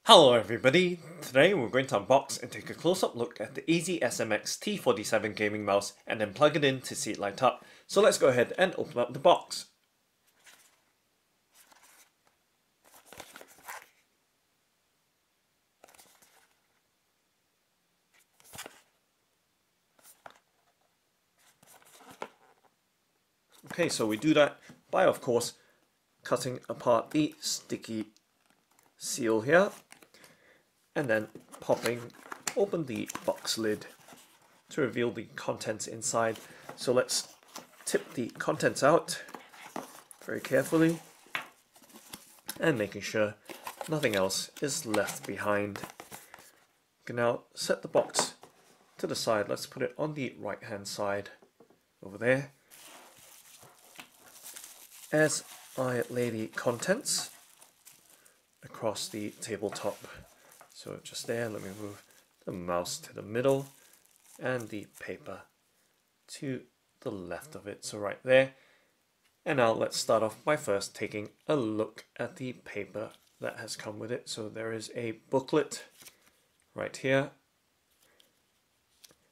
Hello everybody, today we're going to unbox and take a close-up look at the EasySMX T47 Gaming Mouse and then plug it in to see it light up. So let's go ahead and open up the box. Okay, so we do that by of course cutting apart the sticky seal here and then popping open the box lid to reveal the contents inside. So let's tip the contents out very carefully and making sure nothing else is left behind. You can now set the box to the side. Let's put it on the right hand side over there. As I lay the contents across the tabletop, so just there, let me move the mouse to the middle and the paper to the left of it, so right there. And now let's start off by first taking a look at the paper that has come with it. So there is a booklet right here,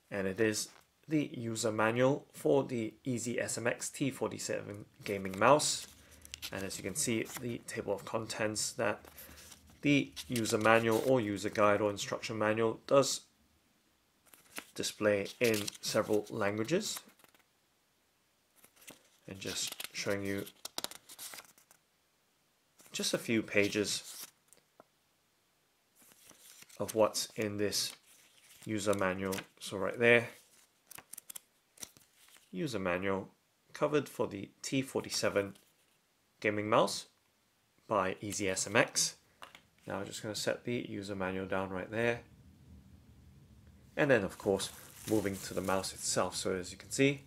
and it is the user manual for the EasySMX T47 Gaming Mouse. And as you can see, the table of contents that the user manual or user guide or instruction manual does display in several languages. And just showing you just a few pages of what's in this user manual. So right there, user manual covered for the T47 Gaming Mouse by EasySMX. Now I'm just going to set the user manual down right there. And then of course moving to the mouse itself. So as you can see,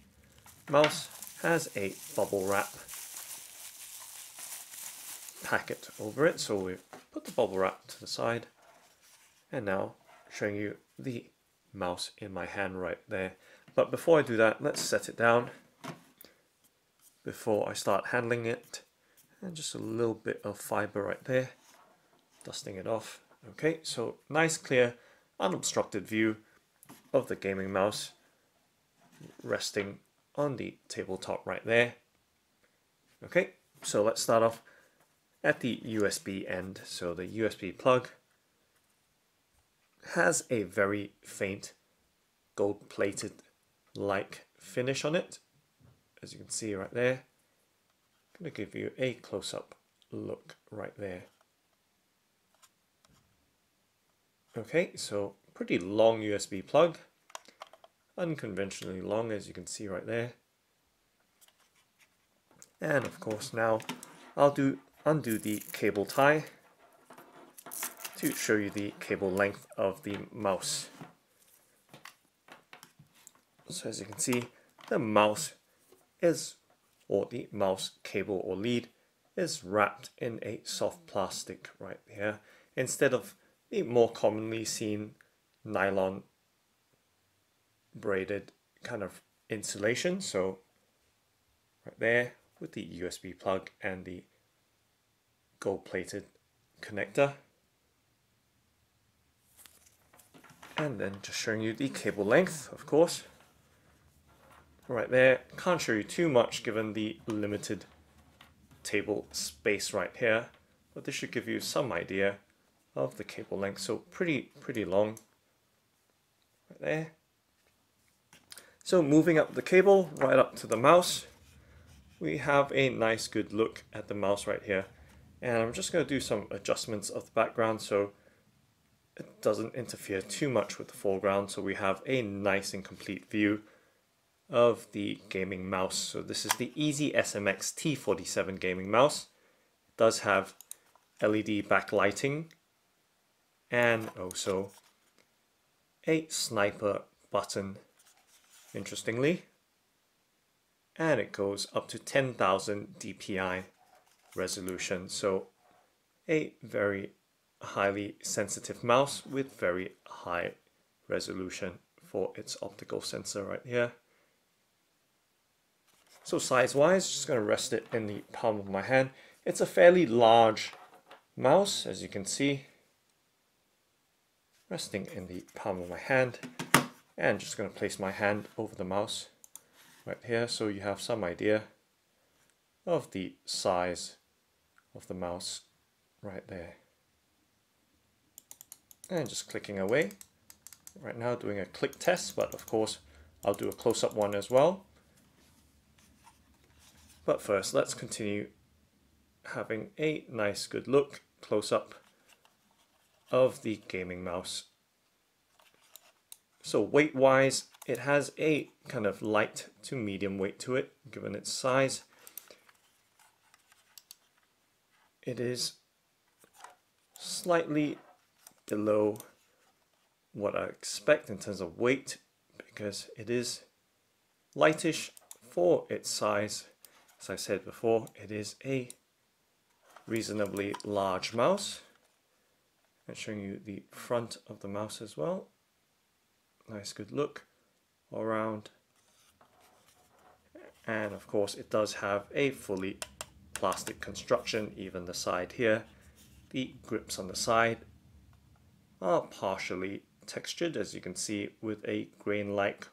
mouse has a bubble wrap packet over it. So we put the bubble wrap to the side. And now showing you the mouse in my hand right there. But before I do that, let's set it down before I start handling it. And just a little bit of fiber right there, dusting it off. Okay, so nice, clear, unobstructed view of the gaming mouse resting on the tabletop right there. Okay, so let's start off at the USB end. So the USB plug has a very faint gold-plated like finish on it, as you can see right there. I'm going to give you a close-up look right there. Okay, so pretty long USB plug, unconventionally long, as you can see right there. And of course now I'll undo the cable tie to show you the cable length of the mouse. So as you can see, the mouse is, or the mouse cable or lead is wrapped in a soft plastic right here, instead of the more commonly seen nylon braided kind of insulation. So right there with the USB plug and the gold-plated connector. And then just showing you the cable length, of course. Right there, can't show you too much given the limited table space right here, but this should give you some idea of the cable length. So pretty long right there. So moving up the cable right up to the mouse, we have a nice good look at the mouse right here. And I'm just going to do some adjustments of the background so it doesn't interfere too much with the foreground. So we have a nice and complete view of the gaming mouse. So this is the EasySMX T47 Gaming Mouse. It does have LED backlighting and also a sniper button, interestingly. And it goes up to 10,000 DPI resolution. So a very highly sensitive mouse with very high resolution for its optical sensor right here. So size-wise, just going to rest it in the palm of my hand. It's a fairly large mouse, as you can see. resting in the palm of my hand, and just going to place my hand over the mouse right here so you have some idea of the size of the mouse right there. And just clicking away. Right now doing a click test, but of course I'll do a close-up one as well. But first, let's continue having a nice good look close-up of the gaming mouse. So weight-wise, it has a kind of light to medium weight to it, given its size. It is slightly below what I expect in terms of weight, because it is lightish for its size. As I said before, it is a reasonably large mouse. And showing you the front of the mouse as well. Nice good look all around. And of course it does have a fully plastic construction, even the side here. The grips on the side are partially textured, as you can see, with a grain-like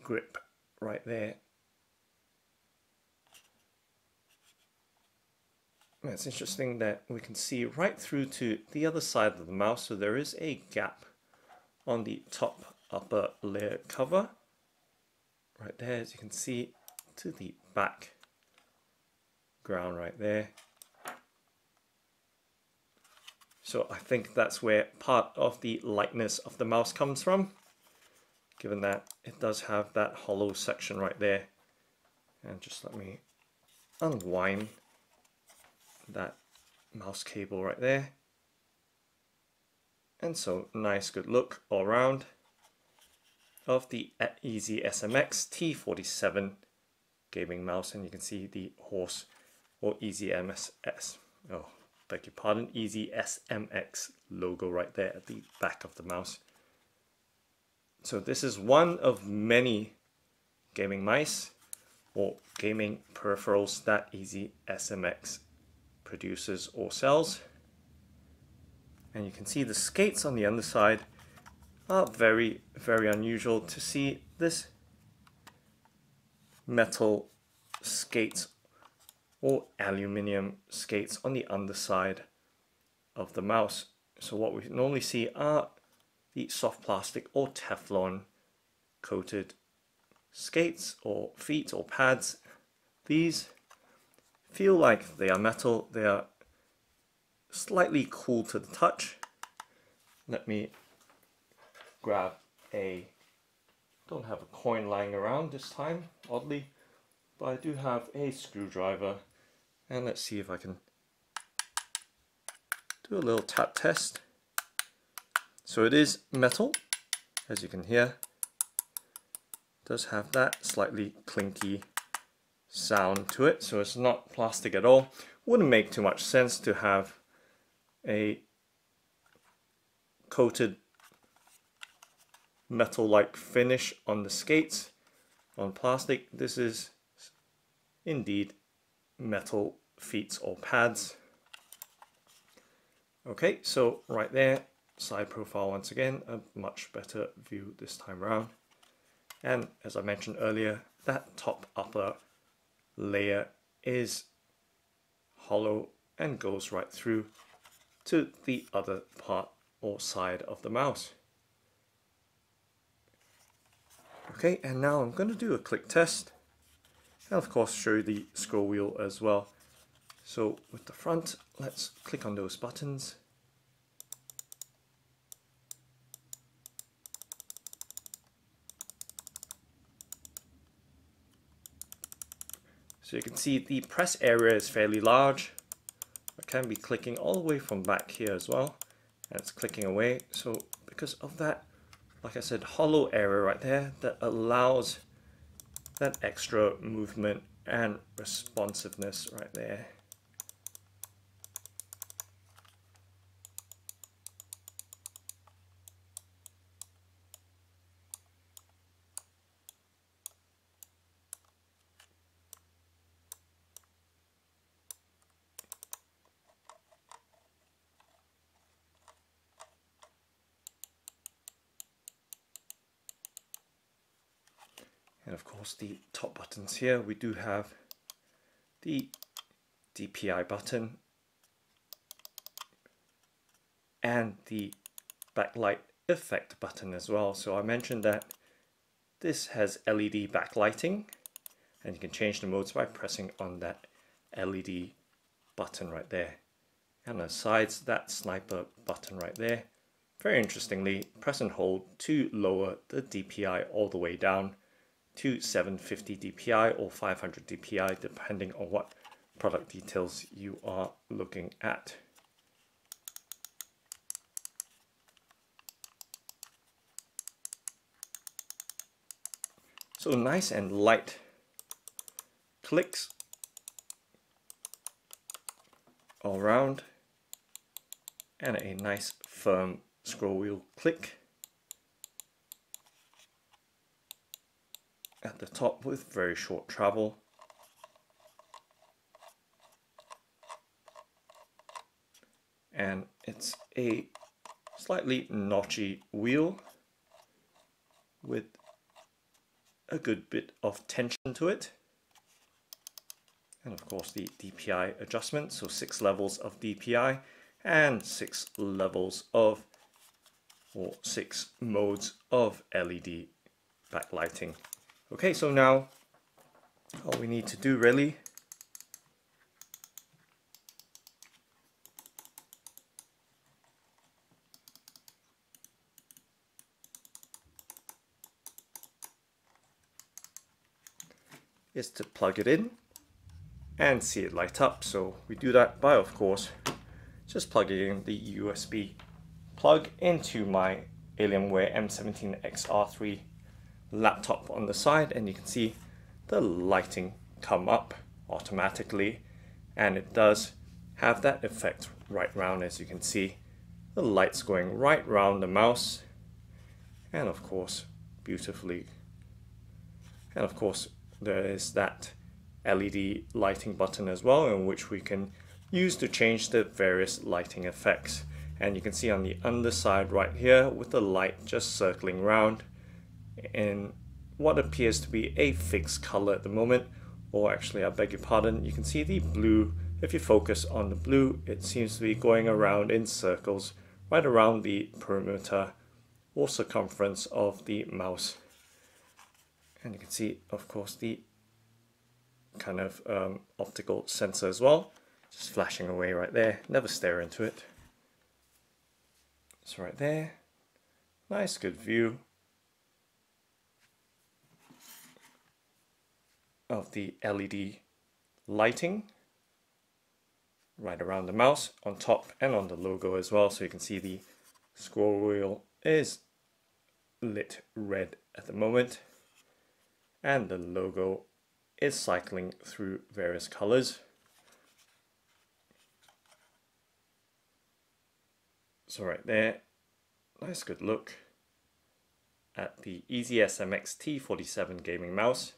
grip right there. And it's interesting that we can see right through to the other side of the mouse, so there is a gap on the top upper layer cover right there, as you can see, to the back ground right there. So I think that's where part of the lightness of the mouse comes from, given that it does have that hollow section right there. And just let me unwind that mouse cable right there. And so nice good look all around of the EasySMX T47 gaming mouse. And you can see the horse, or EasySMX, oh beg your pardon, EasySMX logo right there at the back of the mouse. So this is one of many gaming mice or gaming peripherals that EasySMX produces or sells. And you can see the skates on the underside are very, very unusual to see this metal skate or aluminium skates on the underside of the mouse. So what we normally see are the soft plastic or Teflon coated skates or feet or pads. These feel like they are metal. They are slightly cool to the touch. Let me grab don't have a coin lying around this time, oddly, but I do have a screwdriver, and let's see if I can do a little tap test. So it is metal, as you can hear. It does have that slightly clinky sound to it, so it's not plastic at all. Wouldn't make too much sense to have a coated metal-like finish on the skates on plastic. This is indeed metal feet or pads. Okay, so right there, side profile once again, a much better view this time around. And as I mentioned earlier, that top upper layer is hollow and goes right through to the other part or side of the mouse. Okay, and now I'm going to do a click test, and of course show you the scroll wheel as well. So with the front, let's click on those buttons. So you can see the press area is fairly large. I can be clicking all the way from back here as well, and it's clicking away. So because of that, like I said, hollow area right there that allows that extra movement and responsiveness right there. And of course the top buttons here, we do have the DPI button and the backlight effect button as well. So I mentioned that this has LED backlighting, and you can change the modes by pressing on that LED button right there. And on the sides, that sniper button right there. Very interestingly, press and hold to lower the DPI all the way down to 750 DPI or 500 DPI, depending on what product details you are looking at. So nice and light clicks all around, and a nice firm scroll wheel click at the top with very short travel. And it's a slightly notchy wheel with a good bit of tension to it. And of course the DPI adjustment, so 6 levels of DPI and 6 levels of, or 6 modes of LED backlighting. Okay, so now all we need to do really is to plug it in and see it light up. So we do that by, of course, just plugging in the USB plug into my Alienware M17XR3 laptop on the side, and you can see the lighting come up automatically, and it does have that effect right round. As you can see, the lights going right round the mouse, and of course beautifully, and of course there is that LED lighting button as well, in which we can use to change the various lighting effects. And you can see on the underside right here with the light just circling around in what appears to be a fixed color at the moment, or actually I beg your pardon, you can see the blue. If you focus on the blue, it seems to be going around in circles right around the perimeter or circumference of the mouse. And you can see, of course, the kind of optical sensor as well, just flashing away right there. Never stare into it. So right there, nice good view of the LED lighting right around the mouse, on top and on the logo as well. So you can see the scroll wheel is lit red at the moment, and the logo is cycling through various colors. So right there, nice good look at the EasySMX T47 Gaming Mouse.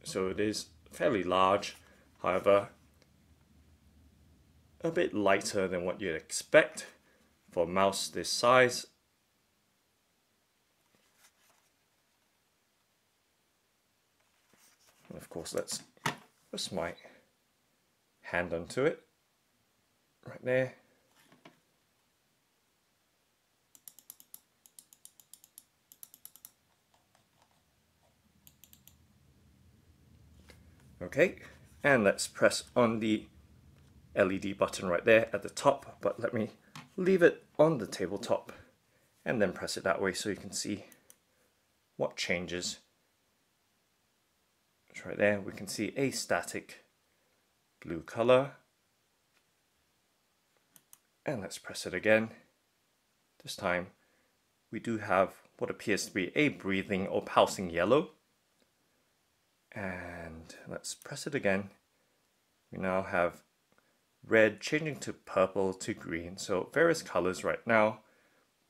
So it is fairly large, however a bit lighter than what you'd expect for a mouse this size. And of course, let's press my hand onto it right there. Okay, and let's press on the LED button right there at the top, but let me leave it on the tabletop and then press it that way so you can see what changes. So right there we can see a static blue color, and let's press it again. This time we do have what appears to be a breathing or pulsing yellow, and let's press it again. We now have red changing to purple to green, so various colors right now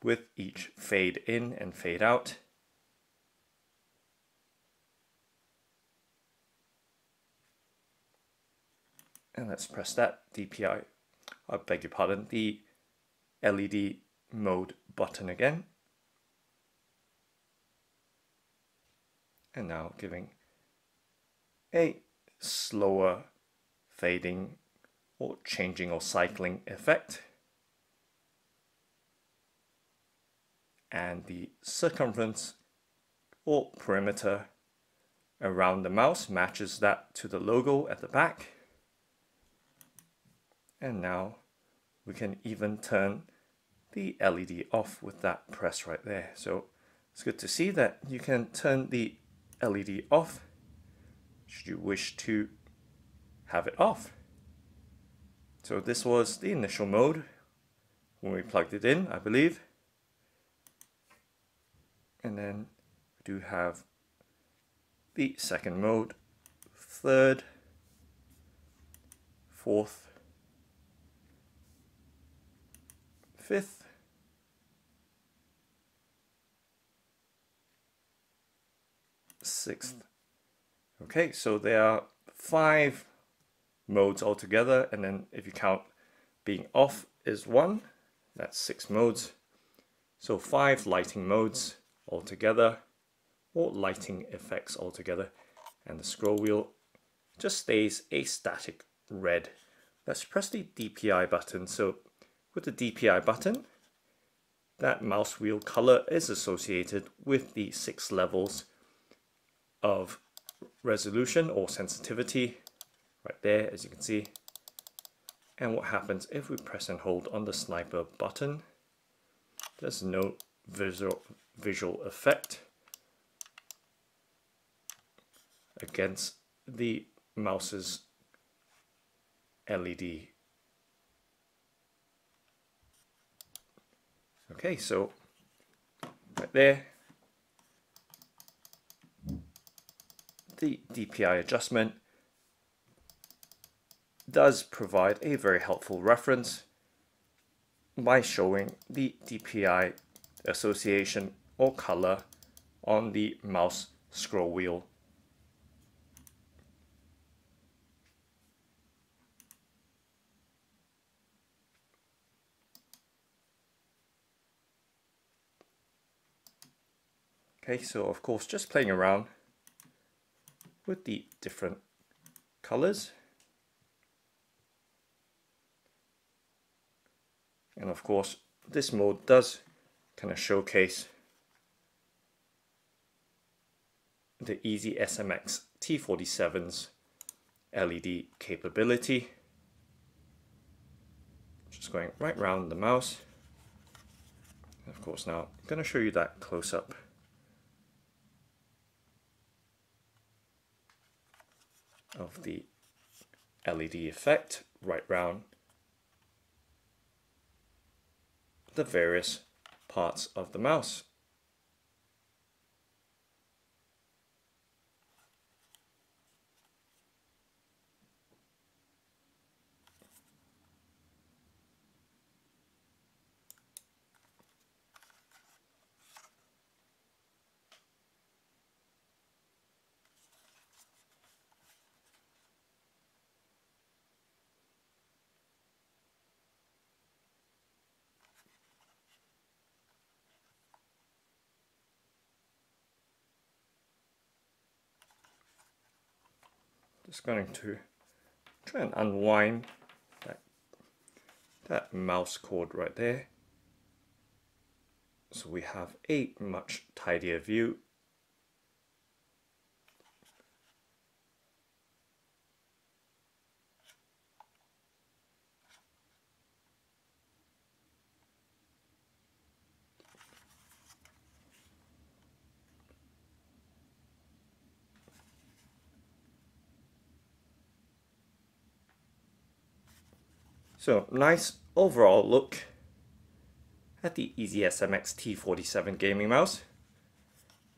with each fade in and fade out. And let's press that DPI, I beg your pardon, the LED mode button again. and now giving a slower fading or changing or cycling effect. And the circumference or perimeter around the mouse matches that to the logo at the back. And now we can even turn the LED off with that press right there. So it's good to see that you can turn the LED off should you wish to have it off. So this was the initial mode when we plugged it in, I believe. And then we do have the second mode, third, fourth, fifth, sixth. Okay, so there are 5 modes altogether, and then if you count being off is 1, that's 6 modes. So 5 lighting modes altogether, or lighting effects altogether, and the scroll wheel just stays a static red. Let's press the DPI button. So with the DPI button, that mouse wheel color is associated with the 6 levels of resolution or sensitivity right there, as you can see. And what happens if we press and hold on the sniper button? There's no visual effect against the mouse's LED. Okay, so right there, the DPI adjustment does provide a very helpful reference by showing the DPI association or color on the mouse scroll wheel. Okay, so of course just playing around with the different colors. And of course this mode does kind of showcase the EasySMX T47's LED capability. Just going right round the mouse. And of course now I'm going to show you that close-up. Of the LED effect right round the various parts of the mouse. Just going to try and unwind that mouse cord right there, so we have a much tidier view. So nice overall look at the EasySMX T47 Gaming Mouse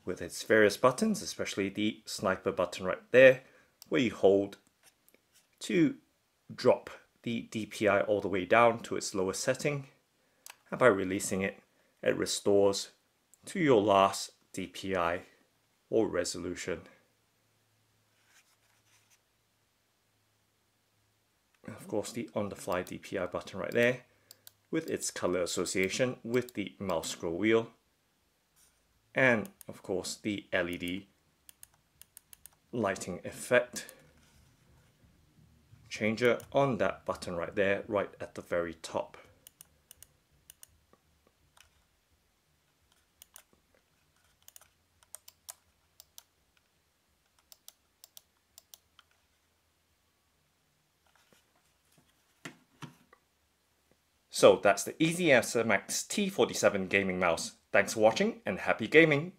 with its various buttons, especially the sniper button right there, where you hold to drop the DPI all the way down to its lowest setting, and by releasing it, it restores to your last DPI or resolution. Of course, the on-the-fly DPI button right there with its color association with the mouse scroll wheel, and of course the LED lighting effect changer on that button right there, right at the very top. So that's the EasySMX T47 Gaming Mouse. Thanks for watching and happy gaming!